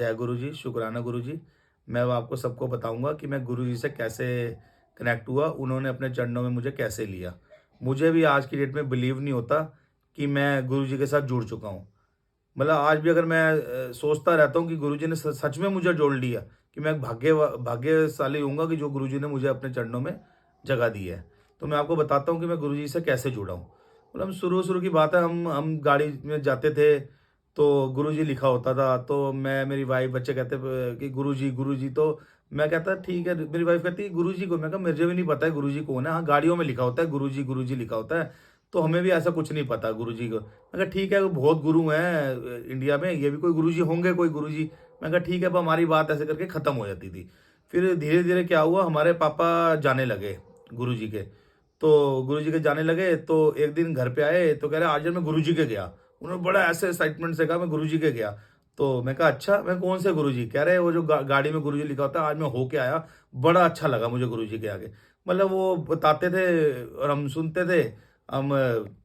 जय गुरुजी, शुक्राना गुरुजी। मैं अब आपको सबको बताऊँगा कि मैं गुरुजी से कैसे कनेक्ट हुआ, उन्होंने अपने चरणों में मुझे कैसे लिया। मुझे भी आज की डेट में बिलीव नहीं होता कि मैं गुरुजी के साथ जुड़ चुका हूँ। मतलब आज भी अगर मैं सोचता रहता हूँ कि गुरुजी ने सच में मुझे जोड़ लिया, कि मैं भाग्यशाली होऊँगा कि जो गुरुजी ने मुझे अपने चरणों में जगह दी है। तो मैं आपको बताता हूँ कि मैं गुरुजी से कैसे जुड़ा हूँ। मतलब शुरू-शुरू की बात है, हम गाड़ी में जाते थे, तो गुरुजी लिखा होता था, तो मैं, मेरी वाइफ़, बच्चे कहते कि गुरुजी, गुरुजी, तो मैं कहता ठीक है, मेरी वाइफ़ कहती है गुरुजी कौन? मैं कहा मुझे भी नहीं पता है गुरुजी कौन है। हाँ, गाड़ियों में लिखा होता है गुरुजी, गुरुजी लिखा होता है, तो हमें भी ऐसा कुछ नहीं पता गुरुजी को। मैं कहा ठीक है, बहुत गुरु हैं इंडिया में, ये भी कोई गुरुजी होंगे कोई गुरुजी। मैं कहा ठीक है, अब हमारी बात ऐसे करके ख़त्म हो जाती थी। फिर धीरे-धीरे क्या हुआ, हमारे पापा जाने लगे गुरुजी के। तो गुरुजी के जाने लगे, तो एक दिन घर पे आए तो कह रहे आज मैं गुरुजी के गया। उन्होंने बड़ा ऐसे एक्साइटमेंट से कहा मैं गुरुजी के गया। तो मैं कहा अच्छा, मैं कौन से गुरुजी? कह रहे वो जो गाड़ी में गुरुजी लिखा होता है, आज मैं होके आया, बड़ा अच्छा लगा मुझे गुरुजी के आगे। मतलब वो बताते थे और हम सुनते थे, हम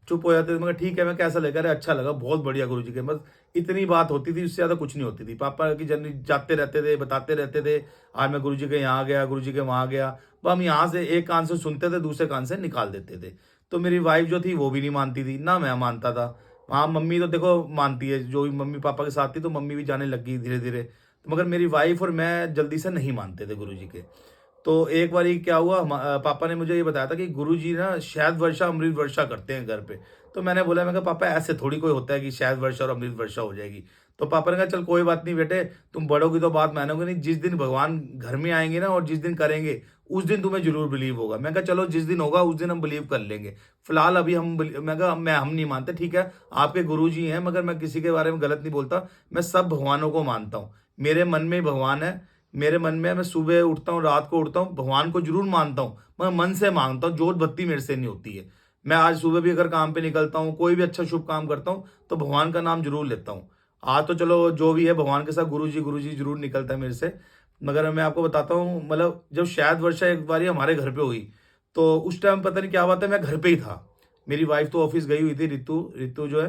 चुप हो जाते थे। मैं कहा ठीक है, मैं कैसा लगा? अरे अच्छा लगा, बहुत बढ़िया गुरुजी के। बस इतनी बात होती थी, उससे ज़्यादा कुछ नहीं होती थी। पापा की जर्नी जाते रहते थे, बताते रहते थे, आज मैं गुरुजी के यहाँ गया, गुरुजी के वहाँ गया। वो हम यहाँ से एक कान से सुनते थे, दूसरे कान से निकाल देते थे। तो मेरी वाइफ़ जो थी वो भी नहीं मानती थी, ना मैं मानता था। हाँ, मम्मी तो देखो मानती है, जो भी मम्मी-पापा के साथ थी तो मम्मी भी जाने लग गई धीरे-धीरे। तो मगर मेरी वाइफ़ और मैं जल्दी से नहीं मानते थे गुरुजी के। तो एक बारी क्या हुआ, पापा ने मुझे ये बताया था कि गुरुजी ना शहद वर्षा, अमृत वर्षा करते हैं घर पे। तो मैंने बोला, मैं कहा पापा ऐसे थोड़ी कोई होता है कि शहद वर्षा और अमृत वर्षा हो जाएगी। तो पापा ने कहा चल कोई बात नहीं बेटे, तुम बड़ोगी तो बात मानोगे नहीं, जिस दिन भगवान घर में आएँगे ना और जिस दिन करेंगे, उस दिन तुम्हें ज़रूर बिलीव होगा। मैं कहा चलो जिस दिन होगा उस दिन हम बिलीव कर लेंगे। फिलहाल अभी मैं कहा हम नहीं मानते, ठीक है, आपके गुरुजी हैं, मगर मैं किसी के बारे में गलत नहीं बोलता। मैं सब भगवानों को मानता हूँ। मेरे मन में भगवान है, मेरे मन में, मैं सुबह उठता हूँ, रात को उठता हूँ, भगवान को ज़रूर मानता हूँ, मगर मन से मांगता हूँ, जोत बत्ती मेरे से नहीं होती है। मैं आज सुबह भी अगर काम पे निकलता हूँ, कोई भी अच्छा शुभ काम करता हूँ, तो भगवान का नाम ज़रूर लेता हूँ। आज तो चलो जो भी है भगवान के साथ गुरुजी, गुरुजी ज़रूर निकलता है मेरे से। मगर मैं आपको बताता हूँ, मतलब जब शहद वर्षा एक बारी हमारे घर पे हुई, तो उस टाइम पता नहीं क्या बात है, मैं घर पे ही था। मेरी वाइफ़ तो ऑफ़िस गई हुई थी, रितु रितु जो है,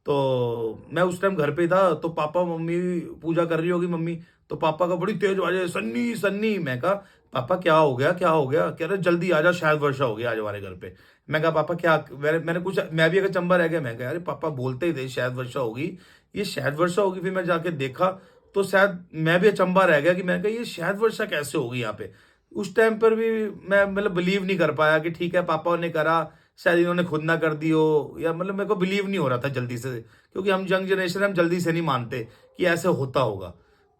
तो मैं उस टाइम घर पे ही था, तो पापा मम्मी पूजा कर रही होगी मम्मी, तो पापा का बड़ी तेज आवाज़ है, सन्नी, सन्नी। मैं कहा, "पापा क्या हो गया? क्या हो गया?" कह रहे, "जल्दी आ जा, शायद वर्षा हो गई आज हमारे घर पे।" मैं कहा, "पापा क्या?" मैंने कुछ, मैं भी अचंभा रह गया। मैं कहा, "अरे पापा बोलते ही थे शायद वर्षा होगी, ये शायद वर्षा होगी।" फिर मैं जाके देखा, तो शायद मैं भी अचंभा रह गया कि मैंने कहा, "ये शायद वर्षा कैसे होगी यहाँ पे?" उस टाइम पर भी मैं मतलब बिलीव नहीं कर पाया कि ठीक है, पापा ने करा, शायद इन्होंने खुद ना कर दी हो, या मतलब मेरे को बिलीव नहीं हो रहा था जल्दी से, क्योंकि हम यंग जनरेशन है, हम जल्दी से नहीं मानते कि ऐसे होता होगा।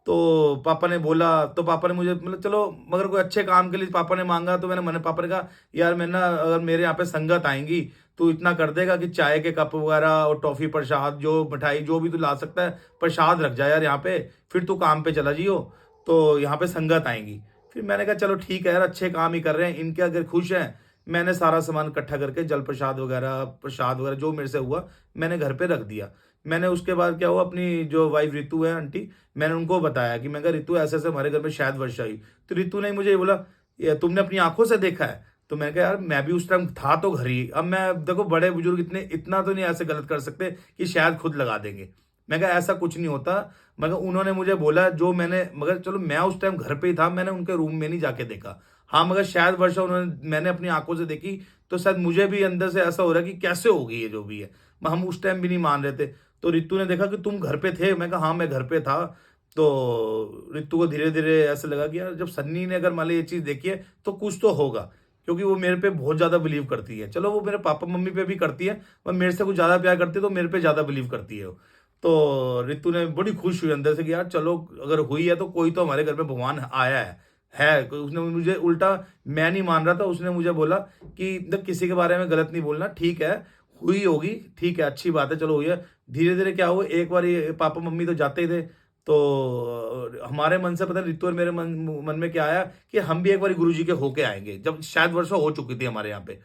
तो पापा ने बोला, तो पापा ने मुझे मतलब चलो, मगर कोई अच्छे काम के लिए पापा ने माँगा, तो मैंने पापा ने कहा, "यार मैं ना, अगर मेरे यहाँ पे संगत आएँगी, तो इतना कर देगा कि चाय के कप वगैरह और टॉफ़ी प्रसाद, जो मिठाई जो भी तू ला सकता है, प्रसाद रख जा यार यहाँ पे, फिर तू काम पे चला जाइयो, तो यहाँ पे संगत आएँगी।" फिर मैंने कहा चलो ठीक है यार, अच्छे काम ही कर रहे हैं, इनके अगर खुश हैं, मैंने सारा सामान इकट्ठा करके जल प्रसाद वगैरह जो मेरे से हुआ, मैंने घर पे रख दिया। मैंने उसके बाद क्या हुआ, अपनी जो वाइफ़ रितु है आंटी, मैंने उनको बताया कि मैं कहा रितु ऐसे-ऐसे हमारे घर में शायद वर्षा हुई। तो रितु ने मुझे ये बोला, "ये तुमने अपनी आँखों से देखा है?" तो मैंने कहा यार मैं भी उस टाइम था तो घर ही। अब मैं देखो, बड़े-बुजुर्ग इतना तो नहीं ऐसे गलत कर सकते कि शायद खुद लगा देंगे। मैं कहा ऐसा कुछ नहीं होता। मगर उन्होंने मुझे बोला जो मैंने, मगर चलो मैं उस टाइम घर पे ही था, मैंने उनके रूम में नहीं जाके देखा। हाँ, मगर शायद वर्षा मैंने अपनी आँखों से देखी, तो शायद मुझे भी अंदर से ऐसा हो रहा है कि कैसे होगी ये जो भी है। हम उस टाइम भी नहीं मान रहे थे। तो रितु ने देखा कि तुम घर पे थे? मैं कहा हाँ, मैं घर पे था। तो रितु को धीरे-धीरे ऐसा लगा कि यार जब सन्नी ने अगर मान ली ये चीज़ देखी है, तो कुछ तो होगा। क्योंकि वो मेरे पे बहुत ज़्यादा बिलीव करती है। चलो वो मेरे पापा-मम्मी पे भी करती है, पर मेरे से कुछ ज़्यादा प्यार करती है, तो मेरे पे ज़्यादा बिलीव करती है वो। तो रितु ने बड़ी खुश हुई अंदर से कि यार चलो, अगर हुई है तो कोई तो हमारे घर में भगवान आया है। कोई, उसने मुझे उल्टा, मैं नहीं मान रहा था, उसने मुझे बोला कि देख किसी के बारे में गलत नहीं बोलना, ठीक है, हुई होगी, ठीक है, अच्छी बात है, चलो हुई है। धीरे-धीरे क्या हुआ, एक बार ये पापा-मम्मी तो जाते ही थे, तो हमारे मन से पता नहीं रितु और मेरे मन में क्या आया कि हम भी एक बारी गुरुजी के होके आएँगे, जब शायद वर्षा हो चुकी थी हमारे यहाँ पे।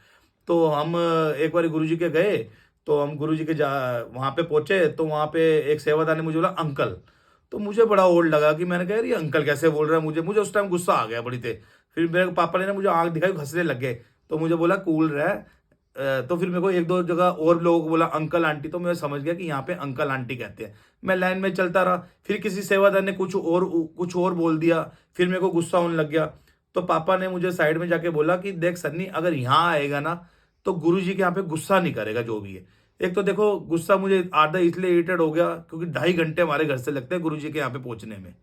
तो हम एक बारी गुरुजी के गए, तो हम गुरुजी के जा वहाँ पे पहुँचे, तो वहाँ पे एक सेवादार ने मुझे बोला अंकल। तो मुझे बड़ा ओड लगा कि मैंने कहा यार ये अंकल कैसे बोल रहा है मुझे, मुझे उस टाइम गुस्सा आ गया बड़ी तेज। फिर मेरे पापा ने ना मुझे आँख दिखाई, हँसने लग गए। तो मुझे बोला कूल रह, तो फिर मेरे को एक दो जगह और लोगों को बोला अंकल आंटी, तो मैं समझ गया कि यहाँ पे अंकल आंटी कहते हैं। मैं लाइन में चलता रहा, फिर किसी सेवादार ने कुछ और बोल दिया, फिर मेरे को गुस्सा होने लग गया। तो पापा ने मुझे साइड में जाके बोला कि देख सन्नी, अगर यहाँ आएगा ना तो गुरुजी के यहाँ पे गुस्सा नहीं करेगा जो भी है। एक तो देखो गुस्सा मुझे आधा इसलिए इरिटेट हो गया क्योंकि 2.5 घंटे हमारे घर से लगते हैं गुरुजी के यहाँ पे पहुंचने में।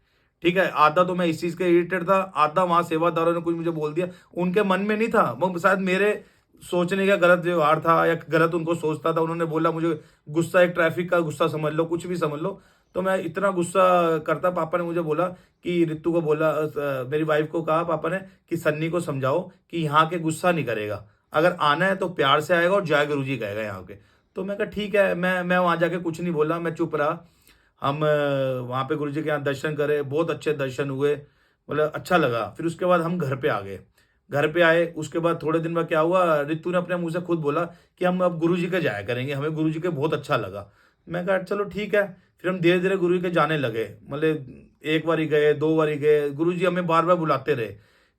ठीक है, आधा तो मैं इस चीज के इरिटेट था, आधा वहां सेवादारों ने कुछ मुझे बोल दिया, उनके मन में नहीं था, वो शायद मेरे सोचने का गलत व्यवहार था या गलत उनको सोचता था। उन्होंने बोला मुझे गुस्सा, एक ट्रैफिक का गुस्सा समझ लो, कुछ भी समझ लो। तो मैं इतना गुस्सा करता, पापा ने मुझे बोला कि रितु को बोला, मेरी वाइफ को कहा पापा ने कि सन्नी को समझाओ कि यहाँ के गुस्सा नहीं करेगा, अगर आना है तो प्यार से आएगा और जय गुरु जी कहेगा यहाँ के। तो मैं कहा ठीक है, मैं वहाँ जाके कुछ नहीं बोला, मैं चुप रहा। हम वहाँ पे गुरु जी के यहाँ दर्शन करे, बहुत अच्छे दर्शन हुए, मतलब अच्छा लगा। फिर उसके बाद हम घर पे आ गए। घर पे आए, उसके बाद थोड़े दिन में क्या हुआ, रितु ने अपने मुंह से खुद बोला कि हम अब गुरु जी के जाया करेंगे, हमें गुरु जी के बहुत अच्छा लगा। मैं कहा चलो ठीक है। फिर हम धीरे धीरे गुरु जी के जाने लगे, मतलब एक बारी गए, 2 बारी गए, गुरु जी हमें बार बार बुलाते रहे।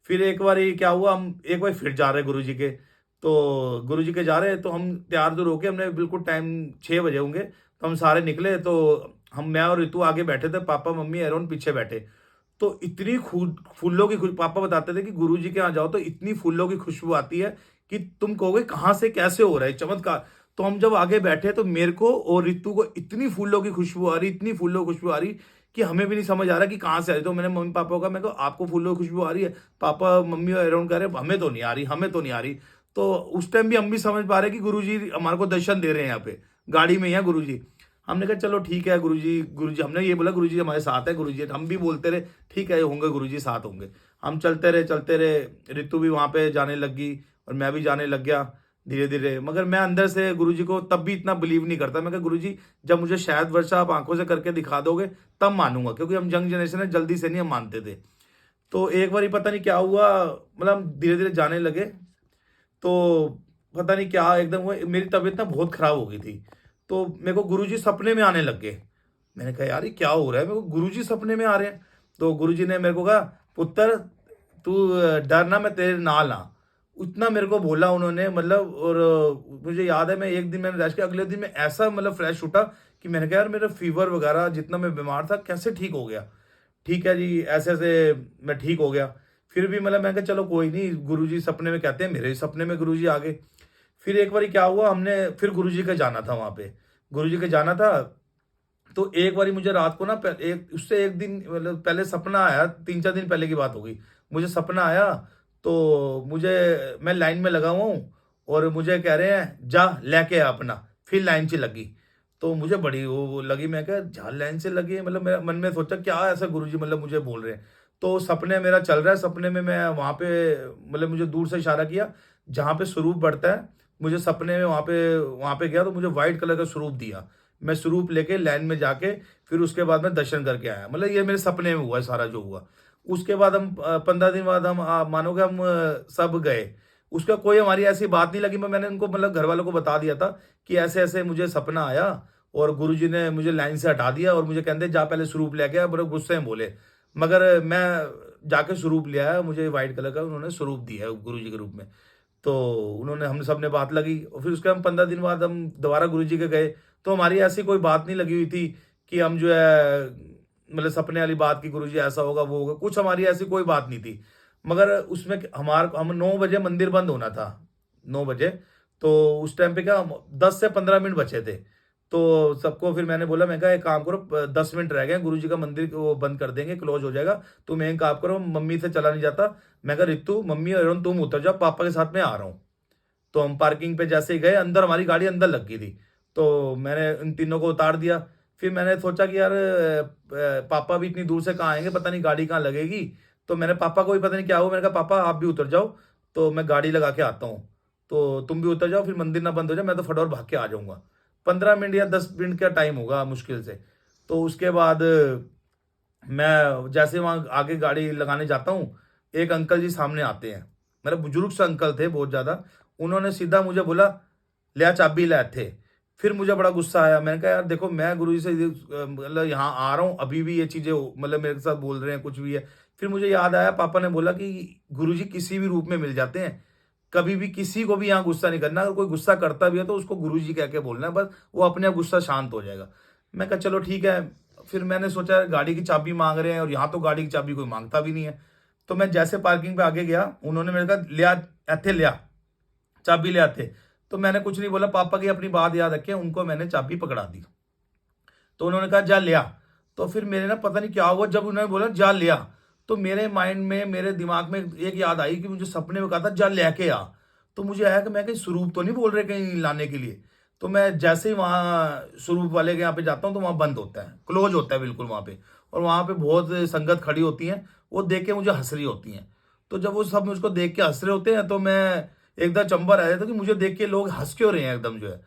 फिर एक बारी क्या हुआ, हम एक बार फिर जा रहे गुरु जी के, तो गुरु जी के जा रहे तो हम तैयार तो होके, हमने बिल्कुल टाइम 6 बजे होंगे तो हम सारे निकले। तो हम, मैं और रितु आगे बैठे थे, पापा मम्मी एरोन पीछे बैठे। तो इतनी फूलों की पापा बताते थे कि गुरु जी के यहाँ जाओ तो इतनी फूलों की खुशबू आती है कि तुम कहोगे कहाँ से कैसे हो रहा है चमत्कार। तो हम जब आगे बैठे तो मेरे को और रितु को इतनी फूलों की खुशबू आ रही, इतनी फूलों की खुशबू आ रही कि हमें भी नहीं समझ आ रहा कि कहाँ से आ रही। तो मैंने मम्मी पापा को कहा, मैं कहा आपको फूलों की खुशबू आ रही है? पापा मम्मी और अराउंड कह रहे हमें तो नहीं आ रही, हमें तो नहीं आ रही। तो उस टाइम भी हम भी समझ पा रहे कि गुरु जी हमारे को दर्शन दे रहे हैं, यहाँ पे गाड़ी में ही है गुरु जी। हमने कहा चलो ठीक है गुरुजी, हमने ये बोला गुरुजी हमारे साथ है, गुरुजी हम भी बोलते रहे ठीक है होंगे गुरुजी साथ होंगे। हम चलते रहे, रितु भी वहां पे जाने लगी और मैं भी जाने लग गया धीरे धीरे। मगर मैं अंदर से गुरुजी को तब भी इतना बिलीव नहीं करता। मैं कहा गुरुजी जब मुझे शायद वर्षा आप आंखों से करके दिखा दोगे तब मानूंगा, क्योंकि हम यंग जनरेशन है, जल्दी से नहीं हम मानते थे। तो एक बार पता नहीं क्या हुआ, मतलब हम धीरे धीरे जाने लगे तो पता नहीं क्या एकदम वो मेरी तबीयत ना बहुत खराब हो गई थी। तो मेरे को गुरुजी सपने में आने लग गए। मैंने कहा यार ये क्या हो रहा है, मेरे को गुरुजी सपने में आ रहे हैं। तो गुरुजी ने मेरे को कहा पुत्र तू डर ना, मैं तेरे नाल आ, इतना मेरे को बोला उन्होंने, मतलब। और मुझे याद है मैं एक दिन मैंने रेस्ट किया, अगले दिन मैं ऐसा मतलब फ्रेश उठा कि मैंने कहा यार मेरा फीवर वगैरह जितना मैं बीमार था कैसे ठीक हो गया। ठीक है जी, ऐसे ऐसे मैं ठीक हो गया। फिर भी मतलब मैं कहा चलो कोई नहीं, गुरुजी सपने में कहते हैं, मेरे सपने में गुरुजी आ गए। फिर एक बार क्या हुआ, हमने फिर गुरुजी के जाना था वहां पे, गुरुजी के जाना था। तो एक बारी मुझे रात को ना एक उससे एक दिन मतलब पहले सपना आया, 3-4 दिन पहले की बात हो गई। मुझे सपना आया तो मुझे, मैं लाइन में लगा हुआ हूँ और मुझे कह रहे हैं जा लेके आ अपना, फिर लाइन से लगी। तो मुझे बड़ी वो लगी, मैं क्या जा लाइन से लगी है, मतलब मेरा मन में सोचा क्या ऐसा गुरुजी मतलब मुझे बोल रहे हैं। तो सपने मेरा चल रहा है, सपने में मैं वहां पे मतलब मुझे दूर से इशारा किया जहाँ पे स्वरूप बढ़ता है। मुझे सपने में वहां पे गया तो मुझे व्हाइट कलर का स्वरूप दिया। मैं स्वरूप लेके लाइन में जाके फिर उसके बाद मैं दर्शन करके आया। मतलब ये मेरे सपने में हुआ है सारा जो हुआ। उसके बाद हम 15 दिन बाद हम मानोगे हम सब गए। उसका कोई हमारी ऐसी बात नहीं लगी, मैंने उनको मतलब घर वालों को बता दिया था कि ऐसे ऐसे मुझे सपना आया और गुरुजी ने मुझे लाइन से हटा दिया और मुझे कहते जा पहले स्वरूप लेके आया, बड़े गुस्से में बोले। मगर मैं जाके स्वरूप ले आया, मुझे व्हाइट कलर का उन्होंने स्वरूप दिया है गुरुजी के रूप में। तो उन्होंने, हम सब ने बात लगी और फिर उसके हम 15 दिन बाद हम दोबारा गुरुजी के गए। तो हमारी ऐसी कोई बात नहीं लगी हुई थी कि हम जो है मतलब सपने वाली बात की गुरुजी ऐसा होगा वो होगा, कुछ हमारी ऐसी कोई बात नहीं थी। मगर उसमें हम 9 बजे मंदिर बंद होना था, 9 बजे। तो उस टाइम पे क्या 10 से 15 मिनट बचे थे। तो सबको फिर मैंने बोला, मैं कहा एक काम करो 10 मिनट रह गए, गुरुजी का मंदिर वो बंद कर देंगे, क्लोज हो जाएगा। तो मैं एक काम करो, मम्मी से चला नहीं जाता। मैं कहा रितु मम्मी और तुम उतर जाओ, पापा के साथ मैं आ रहा हूँ। तो हम पार्किंग पे जैसे ही गए, अंदर हमारी गाड़ी अंदर लग गई थी। तो मैंने इन तीनों को उतार दिया। फिर मैंने सोचा कि यार पापा भी इतनी दूर से कहाँ आएंगे, पता नहीं गाड़ी कहाँ लगेगी। तो मैंने पापा को भी पता नहीं क्या हुआ, मैंने कहा पापा आप भी उतर जाओ, तो मैं गाड़ी लगा के आता हूँ, तो तुम भी उतर जाओ, फिर मंदिर ना बंद हो जाए, मैं तो फटाफट भाग के आ जाऊंगा। 15 मिनट या 10 मिनट का टाइम होगा मुश्किल से। तो उसके बाद मैं जैसे वहां आगे गाड़ी लगाने जाता हूँ, एक अंकल जी सामने आते हैं, मेरे बुजुर्ग से अंकल थे बहुत ज्यादा। उन्होंने सीधा मुझे बोला ले आ चाबी ले थे। फिर मुझे बड़ा गुस्सा आया, मैंने कहा यार देखो मैं गुरु जी से मतलब यहाँ आ रहा हूँ, अभी भी ये चीजें मतलब मेरे साथ बोल रहे हैं कुछ भी है। फिर मुझे याद आया पापा ने बोला कि गुरु जी किसी भी रूप में मिल जाते हैं, कभी भी किसी को भी यहाँ गुस्सा नहीं करना। अगर कोई गुस्सा करता भी है तो उसको गुरुजी कह के बोलना है, बस वो अपने आप गुस्सा शांत हो जाएगा। मैं कहा चलो ठीक है। फिर मैंने सोचा गाड़ी की चाबी मांग रहे हैं और यहाँ तो गाड़ी की चाबी कोई मांगता भी नहीं है। तो मैं जैसे पार्किंग पे आगे गया, उन्होंने मेरे कहा लिया, इत्थे लिया, चाबी ले आते। तो मैंने कुछ नहीं बोला, पापा की अपनी बात याद रखे, उनको मैंने चाबी पकड़ा दी। तो उन्होंने कहा जा लिया। तो फिर मेरे ना पता नहीं क्या हुआ, जब उन्होंने बोला जा लिया, तो मेरे माइंड में, मेरे दिमाग में एक याद आई कि मुझे सपने में कहा था जा लेके आ। तो मुझे आया कि मैं कहीं स्वरूप तो नहीं बोल रहे कहीं लाने के लिए। तो मैं जैसे ही वहाँ स्वरूप वाले के यहाँ पे जाता हूँ तो वहाँ बंद होता है, क्लोज होता है बिल्कुल वहाँ पे। और वहाँ पे बहुत संगत खड़ी होती है, वो देख के मुझे हंस रही होती हैं। तो जब वो सब मुझको देख के हंस रहे होते हैं तो मैं एकदम चंबा रह जाता कि मुझे देख के लोग हंस क्यों रहे हैं एकदम जो है।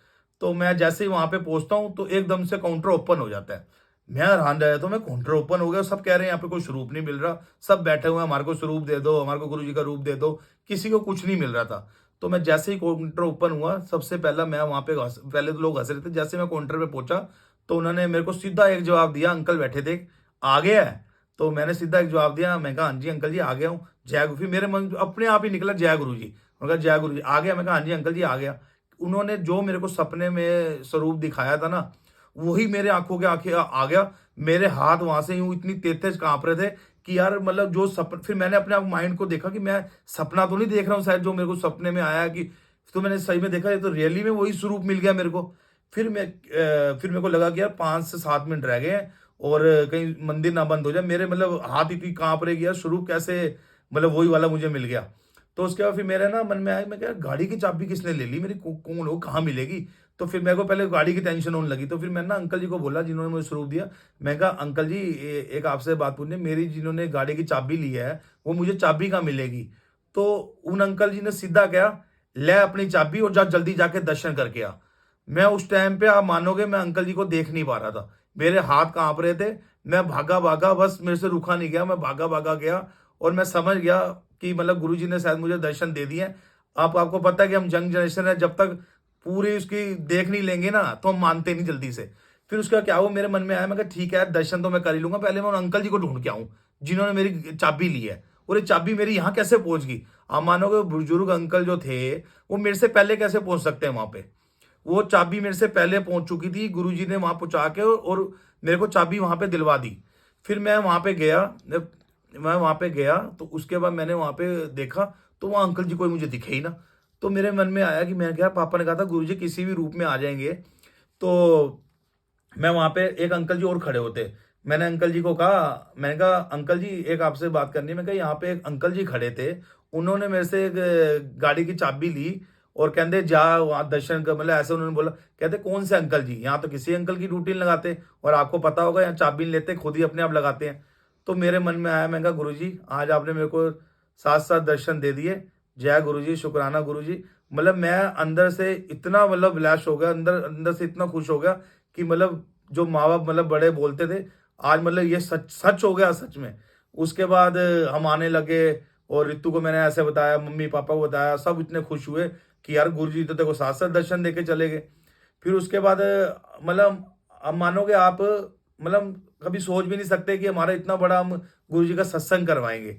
तो मैं जैसे ही वहां पे पहुंचता हूँ तो एकदम से काउंटर ओपन हो जाता है। मैं हैरान रह जाता हूँ, मैं काउंटर ओपन हो गया, सब कह रहे हैं यहाँ पे कोई स्वरूप नहीं मिल रहा, सब बैठे हुए हैं, हमारे को स्वरूप दे दो, हमारे को गुरु जी का रूप दे दो, किसी को कुछ नहीं मिल रहा था। तो मैं जैसे ही काउंटर ओपन हुआ, सबसे पहला मैं वहां पे पहले तो लोग हंस रहे थे, जैसे मैं काउंटर पे पहुंचा तो उन्होंने मेरे को सीधा एक जवाब दिया, अंकल बैठे थे, आ गया है। तो मैंने सीधा एक जवाब दिया, मैं कहा हाँ जी अंकल जी आ गया हूँ, जय गुरु। फिर मेरे मन अपने आप ही निकला जय गुरु जी। मैं कहा जय गुरु जी आ गया, मैं कहा हाँ जी अंकल जी आ गया। उन्होंने जो मेरे को सपने में स्वरूप दिखाया था ना, वही मेरे आंखों के आंखें आ गया। मेरे हाथ वहां से यूं इतनी तेज तेज कांप रहे थे कि यार मतलब जो सपन, फिर मैंने अपने आप माइंड को देखा कि मैं सपना तो नहीं देख रहा हूँ शायद जो मेरे को सपने में आया कि, तो मैंने सही में देखा ये तो रियली में वही स्वरूप मिल गया मेरे को। फिर मेरे को लगा कि यार 5 से 7 मिनट रह गए हैं और कहीं मंदिर ना बंद हो जाए। मेरे मतलब हाथ इतनी कांप रहे कि यार स्वरूप कैसे, मतलब वही वाला मुझे मिल गया। तो उसके बाद फिर मेरे ना मन में आया, मैं क्या गाड़ी की चाबी किसने ले ली मेरी, कौन हो, कहाँ मिलेगी। तो फिर मेरे को पहले गाड़ी की टेंशन होने लगी। तो फिर मैंने ना अंकल जी को बोला जिन्होंने मुझे स्वरूप दिया, मैं कहा अंकल जी एक आपसे बात पूछनी, मेरी जिन्होंने गाड़ी की चाबी ली है वो मुझे चाबी कहाँ मिलेगी। तो उन अंकल जी ने सीधा कहा ले अपनी चाबी और जा जल्दी जाके दर्शन करके आ। मैं उस टाइम पे आप मानोगे मैं अंकल जी को देख नहीं पा रहा था, मेरे हाथ कांप रहे थे। मैं भागा भागा, बस मेरे से रुका नहीं गया, मैं भागा भागा गया। और मैं समझ गया कि मतलब गुरुजी ने शायद मुझे दर्शन दे दिए। आपको पता है कि हम यंग जनरेशन है, जब तक पूरी उसकी देख नहीं लेंगे ना तो हम मानते नहीं जल्दी से। फिर उसका क्या हुआ, मेरे मन में आया, मैं कहा ठीक है दर्शन तो मैं कर ही लूंगा, पहले मैं उन अंकल जी को ढूंढ के आऊं जिन्होंने मेरी चाबी ली है। और ये चाबी मेरी यहाँ कैसे पहुंच गई। आप मानोगे बुजुर्ग अंकल जो थे वो मेरे से पहले कैसे पहुंच सकते हैं वहां पे। वो चाबी मेरे से पहले पहुंच चुकी थी, गुरुजी ने वहां पहुंचा के और मेरे को चाबी वहां पे दिलवा दी। फिर मैं वहां पे गया तो उसके बाद मैंने वहां पे देखा तो वहां अंकल जी कोई मुझे दिखे ही ना। तो मेरे मन में आया कि मैं क्या, पापा ने कहा था गुरुजी किसी भी रूप में आ जाएंगे। तो मैं वहां पे एक अंकल जी और खड़े होते, मैंने अंकल जी को कहा, मैंने कहा अंकल जी एक आपसे बात करनी है। मैं कहा यहाँ पे एक अंकल जी खड़े थे, उन्होंने मेरे से एक गाड़ी की चाबी ली और कहते जा वहाँ दर्शन कर, मतलब ऐसे उन्होंने बोला। कहते कौन से अंकल जी, यहाँ तो किसी अंकल की ड्यूटी नहीं लगाते और आपको पता होगा यहाँ चाबी नहीं लेते, खुद ही अपने आप लगाते हैं। तो मेरे मन में आया, मैं कहा गुरु जी आज आपने मेरे को साथ साथ दर्शन दे दिए, जय गुरु जी, शुक्राना गुरु जी। मतलब मैं अंदर से इतना मतलब विलास हो गया, अंदर अंदर से इतना खुश हो गया कि मतलब जो माँ बाप मतलब बड़े बोलते थे, आज मतलब ये सच सच हो गया सच में। उसके बाद हम आने लगे और रितु को मैंने ऐसे बताया, मम्मी पापा को बताया, सब इतने खुश हुए कि यार गुरुजी तो देखो साथ साथ दर्शन देके चले गए। फिर उसके बाद मतलब अब मानोगे आप, मतलब कभी सोच भी नहीं सकते कि हमारा इतना बड़ा हम गुरुजी का सत्संग करवाएंगे।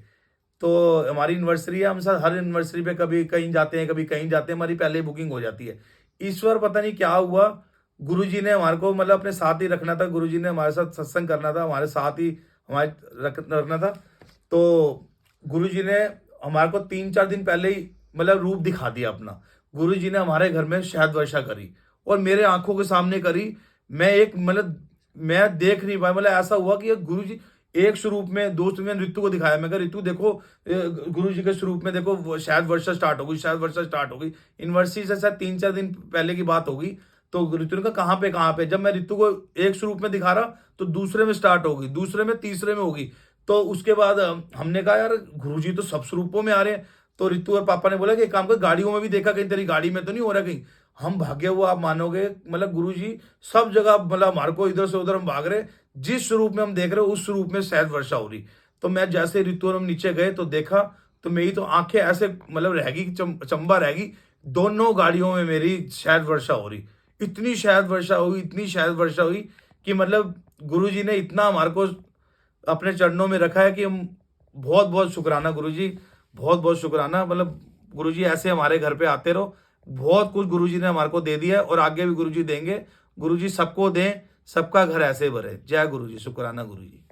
तो हमारी एनिवर्सरी है, हम सर हर एनिवर्सरी पे कभी कहीं जाते हैं, कभी कहीं जाते हैं, हमारी पहले ही बुकिंग हो जाती है। ईश्वर पता नहीं क्या हुआ, गुरुजी ने हमारे को मतलब अपने साथ ही रखना था, गुरुजी ने हमारे साथ सत्संग करना था, हमारे साथ ही हमारे रखना था। तो गुरुजी ने हमारे को 3-4 दिन पहले ही मतलब रूप दिखा दिया अपना। गुरुजी ने हमारे घर में शहद वर्षा करी और मेरे आंखों के सामने करी। मैं एक मतलब मैं देख नहीं पाया, मतलब ऐसा हुआ कि गुरुजी एक स्वरूप में, दोस्त में ऋतु को दिखाया, मैं कहा ऋतु देखो गुरु जी के स्वरूप में देखो शायद वर्षा स्टार्ट हो गई, शायद वर्षा स्टार्ट हो गई। यूनिवर्सिटी से शायद 3-4 दिन पहले की बात होगी। तो ऋतु ने कहा कहाँ पे, जब मैं ऋतु को एक स्वरूप में दिखा रहा तो दूसरे में स्टार्ट होगी, दूसरे में, तीसरे में होगी। तो उसके बाद हमने कहा यार गुरु जी तो सब स्वरूपों में आ रहे हैं। तो ऋतु और पापा ने बोला कि एक काम कर, गाड़ियों में भी देखा, कहीं तेरी गाड़ी में तो नहीं हो रहा कहीं। हम भागे हुआ, आप मानोगे मतलब गुरु जी सब जगह, मतलब हमारे को इधर से उधर हम भाग रहे, जिस स्वरूप में हम देख रहे हो उस स्वरूप में शायद वर्षा हो रही। तो मैं जैसे ऋतु और हम नीचे गए तो देखा, तो मेरी तो आंखें ऐसे मतलब रहेगी, चंबा रहेगी, दोनों गाड़ियों में मेरी शायद वर्षा हो रही। इतनी शायद वर्षा हुई, इतनी शायद वर्षा हुई कि मतलब गुरु जी ने इतना हमारे को अपने चरणों में रखा है कि हम बहुत बहुत शुक्राना गुरु जी, बहुत बहुत शुक्राना। मतलब गुरुजी ऐसे हमारे घर पे आते रहो। बहुत कुछ गुरुजी ने हमारे को दे दिया है और आगे भी गुरुजी देंगे। गुरुजी सबको दें, सबका घर ऐसे भरे। जय गुरुजी, शुक्राना गुरुजी।